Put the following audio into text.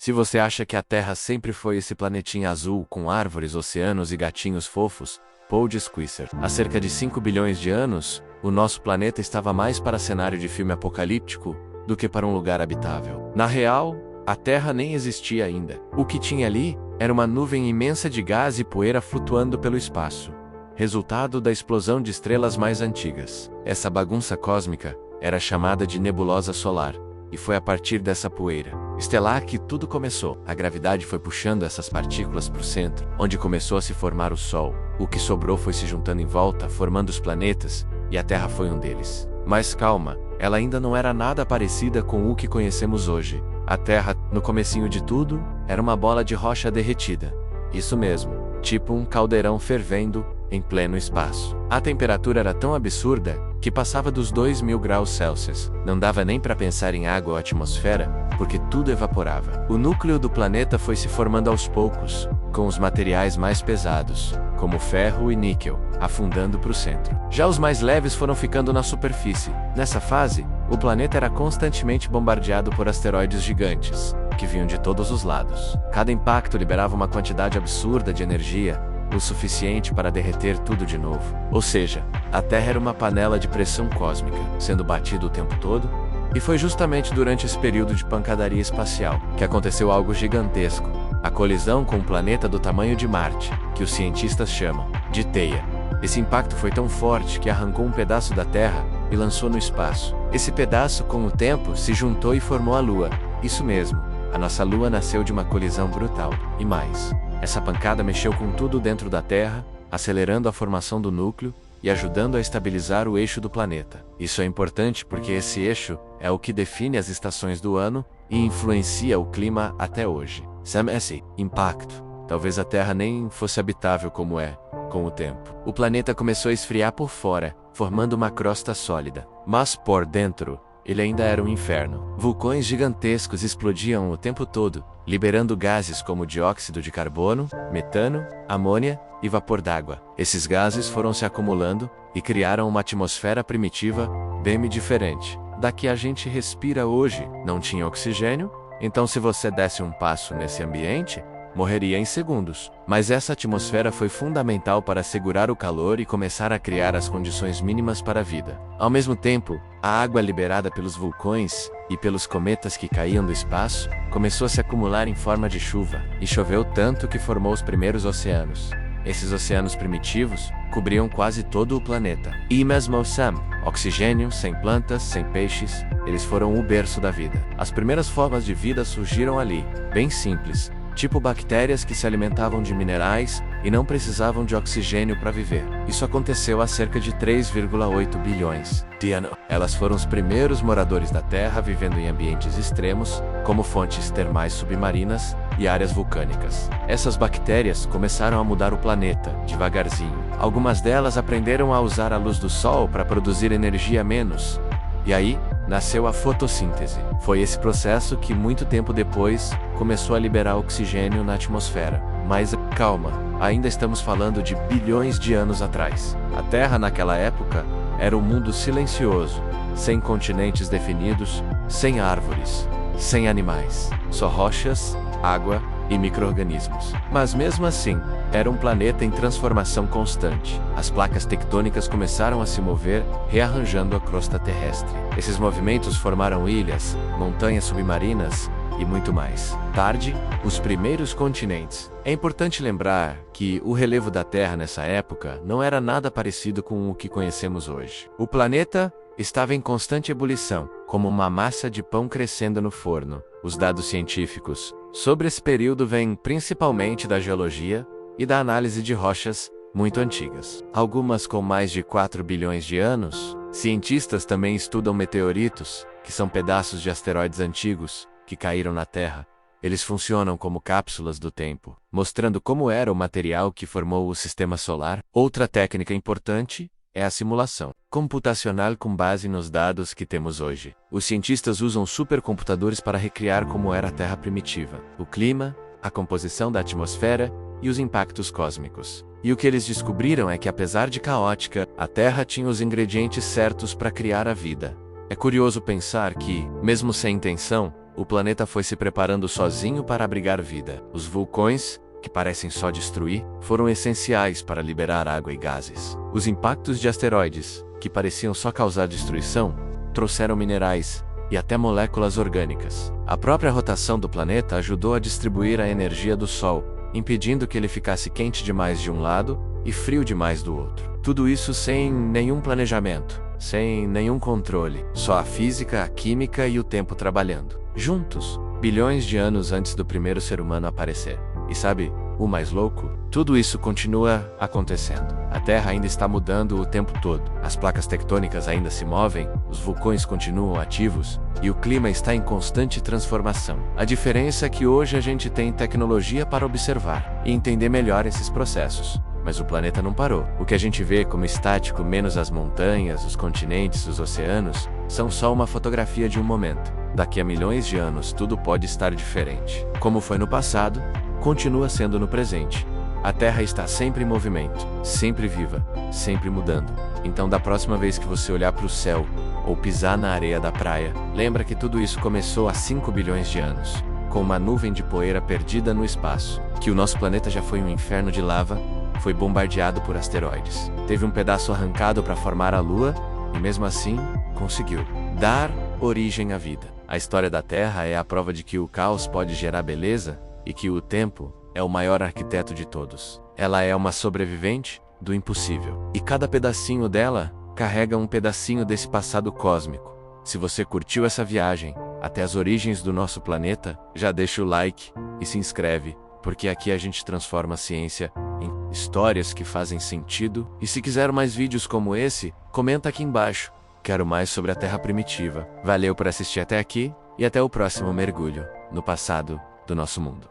Se você acha que a Terra sempre foi esse planetinha azul com árvores, oceanos e gatinhos fofos, Paul Squisser. Há cerca de 5 bilhões de anos, o nosso planeta estava mais para cenário de filme apocalíptico do que para um lugar habitável. Na real, a Terra nem existia ainda. O que tinha ali era uma nuvem imensa de gás e poeira flutuando pelo espaço, resultado da explosão de estrelas mais antigas. Essa bagunça cósmica era chamada de nebulosa solar, e foi a partir dessa poeira estelar que tudo começou. A gravidade foi puxando essas partículas para o centro, onde começou a se formar o Sol. O que sobrou foi se juntando em volta, formando os planetas, e a Terra foi um deles. Mas calma, ela ainda não era nada parecida com o que conhecemos hoje. A Terra, no comecinho de tudo, era uma bola de rocha derretida. Isso mesmo, tipo um caldeirão fervendo em pleno espaço. A temperatura era tão absurda que passava dos 2000 graus Celsius. Não dava nem para pensar em água ou atmosfera, porque tudo evaporava. O núcleo do planeta foi se formando aos poucos, com os materiais mais pesados, como ferro e níquel, afundando para o centro. Já os mais leves foram ficando na superfície. Nessa fase, o planeta era constantemente bombardeado por asteroides gigantes, que vinham de todos os lados. Cada impacto liberava uma quantidade absurda de energia, o suficiente para derreter tudo de novo. Ou seja, a Terra era uma panela de pressão cósmica, sendo batida o tempo todo, e foi justamente durante esse período de pancadaria espacial que aconteceu algo gigantesco, a colisão com um planeta do tamanho de Marte, que os cientistas chamam de teia. Esse impacto foi tão forte que arrancou um pedaço da Terra e lançou no espaço. Esse pedaço, com o tempo, se juntou e formou a Lua. Isso mesmo, a nossa Lua nasceu de uma colisão brutal. E mais, essa pancada mexeu com tudo dentro da Terra, acelerando a formação do núcleo e ajudando a estabilizar o eixo do planeta. Isso é importante porque esse eixo é o que define as estações do ano e influencia o clima até hoje. Sem esse impacto, talvez a Terra nem fosse habitável como é, com o tempo. O planeta começou a esfriar por fora, formando uma crosta sólida. Mas por dentro, ele ainda era um inferno. Vulcões gigantescos explodiam o tempo todo, liberando gases como dióxido de carbono, metano, amônia e vapor d'água. Esses gases foram se acumulando e criaram uma atmosfera primitiva bem diferente da que a gente respira hoje. Não tinha oxigênio, então se você desse um passo nesse ambiente, morreria em segundos. Mas essa atmosfera foi fundamental para segurar o calor e começar a criar as condições mínimas para a vida. Ao mesmo tempo, a água liberada pelos vulcões e pelos cometas que caíam do espaço começou a se acumular em forma de chuva, e choveu tanto que formou os primeiros oceanos. Esses oceanos primitivos cobriam quase todo o planeta. E mesmo sem oxigênio, sem plantas, sem peixes, eles foram o berço da vida. As primeiras formas de vida surgiram ali, bem simples, tipo bactérias que se alimentavam de minerais e não precisavam de oxigênio para viver. Isso aconteceu há cerca de 3,8 bilhões de anos. Elas foram os primeiros moradores da Terra vivendo em ambientes extremos, como fontes termais submarinas e áreas vulcânicas. Essas bactérias começaram a mudar o planeta, devagarzinho. Algumas delas aprenderam a usar a luz do Sol para produzir energia menos. E aí, nasceu a fotossíntese. Foi esse processo que, muito tempo depois, começou a liberar oxigênio na atmosfera. Mas calma, ainda estamos falando de bilhões de anos atrás. A Terra, naquela época, era um mundo silencioso, sem continentes definidos, sem árvores, sem animais, só rochas, água e micro-organismos. Mas mesmo assim, era um planeta em transformação constante. As placas tectônicas começaram a se mover, rearranjando a crosta terrestre. Esses movimentos formaram ilhas, montanhas submarinas e muito mais. Tarde, os primeiros continentes. É importante lembrar que o relevo da Terra nessa época não era nada parecido com o que conhecemos hoje. O planeta estava em constante ebulição, como uma massa de pão crescendo no forno. Os dados científicos sobre esse período vêm principalmente da geologia e da análise de rochas muito antigas. Algumas com mais de 4 bilhões de anos. Cientistas também estudam meteoritos, que são pedaços de asteroides antigos que caíram na Terra. Eles funcionam como cápsulas do tempo, mostrando como era o material que formou o sistema solar. Outra técnica importante é a simulação computacional com base nos dados que temos hoje. Os cientistas usam supercomputadores para recriar como era a Terra primitiva, o clima, a composição da atmosfera e os impactos cósmicos. E o que eles descobriram é que, apesar de caótica, a Terra tinha os ingredientes certos para criar a vida. É curioso pensar que, mesmo sem intenção, o planeta foi se preparando sozinho para abrigar vida. Os vulcões, que parecem só destruir, foram essenciais para liberar água e gases. Os impactos de asteroides, que pareciam só causar destruição, trouxeram minerais e até moléculas orgânicas. A própria rotação do planeta ajudou a distribuir a energia do Sol, impedindo que ele ficasse quente demais de um lado e frio demais do outro. Tudo isso sem nenhum planejamento, sem nenhum controle, só a física, a química e o tempo trabalhando juntos, bilhões de anos antes do primeiro ser humano aparecer. E sabe, o mais louco? Tudo isso continua acontecendo. A Terra ainda está mudando o tempo todo. As placas tectônicas ainda se movem, os vulcões continuam ativos e o clima está em constante transformação. A diferença é que hoje a gente tem tecnologia para observar e entender melhor esses processos. Mas o planeta não parou. O que a gente vê como estático, menos as montanhas, os continentes, os oceanos, são só uma fotografia de um momento. Daqui a milhões de anos, tudo pode estar diferente. Como foi no passado, continua sendo no presente. A Terra está sempre em movimento, sempre viva, sempre mudando. Então, da próxima vez que você olhar para o céu ou pisar na areia da praia, lembra que tudo isso começou há 5 bilhões de anos, com uma nuvem de poeira perdida no espaço. Que o nosso planeta já foi um inferno de lava, foi bombardeado por asteroides. Teve um pedaço arrancado para formar a Lua e, mesmo assim, conseguiu dar origem à vida. A história da Terra é a prova de que o caos pode gerar beleza e que o tempo é o maior arquiteto de todos. Ela é uma sobrevivente do impossível. E cada pedacinho dela carrega um pedacinho desse passado cósmico. Se você curtiu essa viagem até as origens do nosso planeta, já deixa o like e se inscreve, porque aqui a gente transforma a ciência em histórias que fazem sentido. E se quiser mais vídeos como esse, comenta aqui embaixo. Quero mais sobre a Terra primitiva. Valeu por assistir até aqui e até o próximo mergulho no passado do nosso mundo.